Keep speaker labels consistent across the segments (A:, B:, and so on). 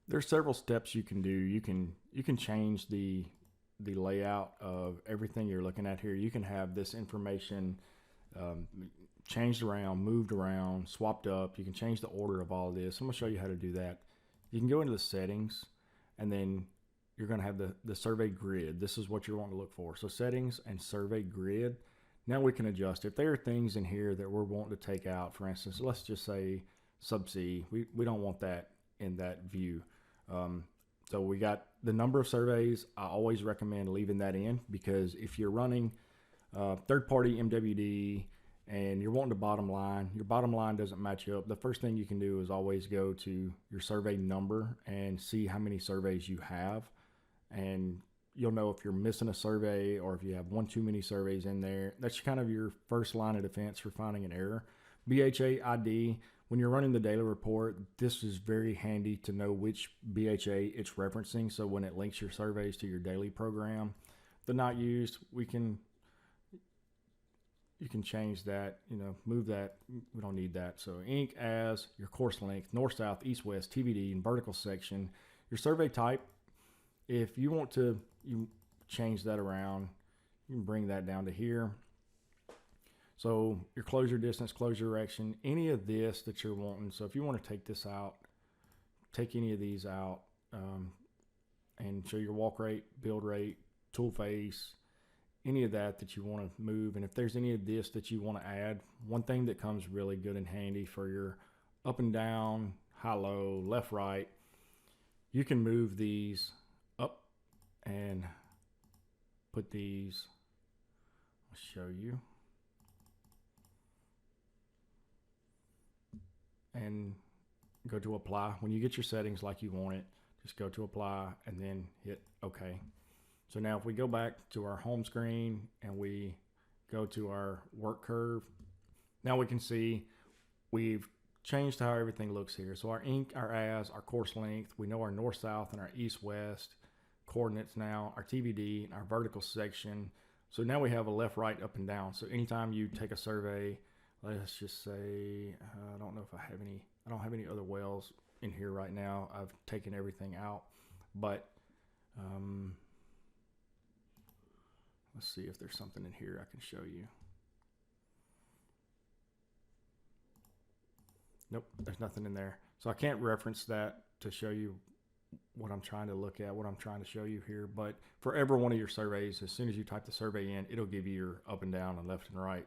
A: There's several steps you can do. You can change the layout of everything you're looking at here. You can have this information um, changed around, moved around, swapped up. You can change the order of all of this. I'm gonna show you how to do that. You can go into the settings, and then you're gonna have the survey grid. This is what you're wanting to look for. So settings and survey grid. Now we can adjust. If there are things in here that we're wanting to take out, for instance, let's just say subsea. We don't want that in that view. Um, so we got the number of surveys. I always recommend leaving that in because if you're running third party MWD and you're wanting the bottom line, your bottom line doesn't match up. The first thing you can do is always go to your survey number and see how many surveys you have. And you'll know if you're missing a survey or if you have one too many surveys in there. That's kind of your first line of defense for finding an error. BHA ID, when you're running the daily report, this is very handy to know which BHA it's referencing. So when it links your surveys to your daily program, they're not used, you can change that, move that. We don't need that. So Inc. as your course length, north, south, east, west, TVD, and vertical section. Your survey type, if you want to you change that around, you can bring that down to here. So your closure distance, closure direction, any of this that you're wanting. So if you want to take this out, take any of these out, and show your walk rate, build rate, tool face, any of that you want to move. And if there's any of this that you want to add, one thing that comes really good and handy for your up and down, high, low, left, right, you can move these up and put these, I'll show you, and go to apply. When you get your settings like you want it, just go to apply and then hit OK. So now if we go back to our home screen and we go to our work curve, now we can see we've changed how everything looks here. So our Inc, our as, our course length, we know our north, south, and our east, west coordinates now, our TVD, and our vertical section. So now we have a left, right, up, and down. So anytime you take a survey, let's just say, I don't know if I don't have any other wells in here right now. I've taken everything out, but let's see if there's something in here I can show you. Nope, there's nothing in there. So I can't reference that to show you what I'm trying to look at, what I'm trying to show you here. But for every one of your surveys, as soon as you type the survey in, it'll give you your up and down and left and right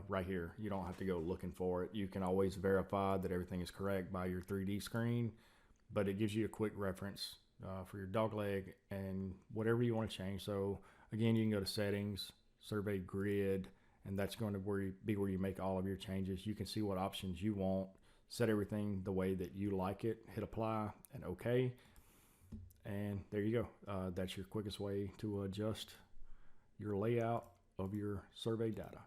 A: right here. You don't have to go looking for it. You can always verify that everything is correct by your 3D screen, but it gives you a quick reference for your dog leg and whatever you want to change. So again, you can go to settings, survey grid, and that's going to be where you make all of your changes. You can see what options you want, set everything the way that you like it, hit apply and OK. And there you go. That's your quickest way to adjust your layout of your survey data.